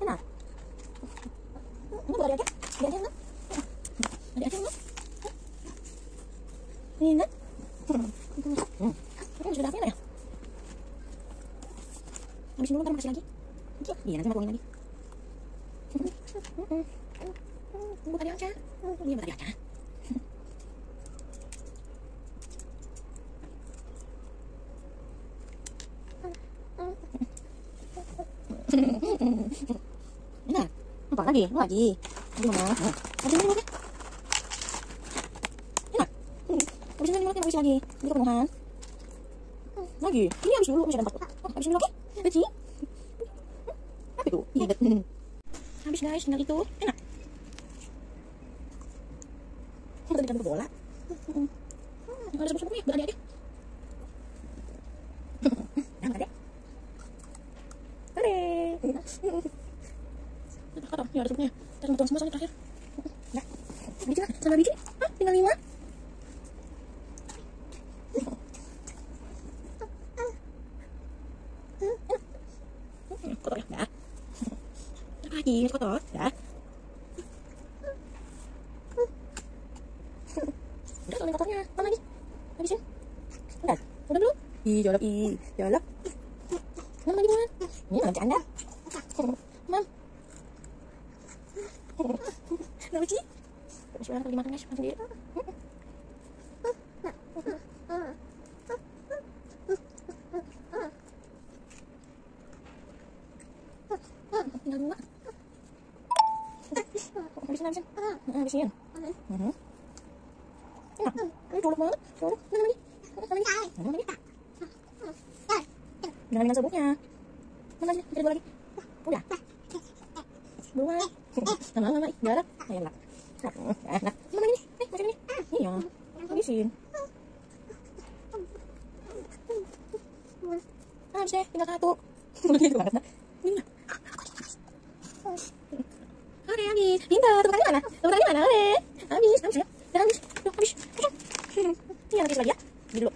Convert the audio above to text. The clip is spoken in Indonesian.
Enak. Ini buat adik-adik. Adik-adik enak. Adik-adik enak. Ini enak. Ini sudah apa ya? Habisin dulu, ntar makasih lagi. Iya, nanti mau lagi. Buat adik aja. Iya, buat adik aja. Nah, apa lagi? Lagi mana? Habisin dulu ya. Enak. Habisin dulu lagi, lagi. Ini kepenuhan. Lagi. Ini habis dulu, masih ada 4. Habisin dulu lagi. Lagi. Apa itu? Iya, habis guys, tinggal itu. Enak. Kita bisa bola. Ada sepupu-sepupunya, buat adik-adik. Nah, adik. Hore. Ya, ada sepupunya. Kita mau tuang semua soalnya terakhir. Ya, biji lah, sama biji. Hah, tinggal 5. Kotor ya, dah. Lagi, kotor, dah. Udah, soalnya kotornya. Mana lagi? Habisin. Udah belum? Jolok, jolok. Mana lagi, Man? Ini malam canda. Mam. Kenapa sih? Bismillah, lagi makan guys, makan sendiri. Tinggal 2. Habisin. Habisin. Enak. Ini colok banget. Colok. Mana lagi? Mana lagi? Jangan dengan serbuknya. Mana lagi? Cari 2 lagi. Udah. 2. Lama-lama. Jarak. Ayo, enak. Enak. Mana ini? Masih ini. Iya. Habisin. Habis deh. Tinggal 1. Begitu banget. Ini. Oke, habis. Pintar. Tepuk tangan mana? Tepuk tangan mana? Habis. Habis ya. Habis. Habis. Ini yang lagi lagi ya. Di dulu.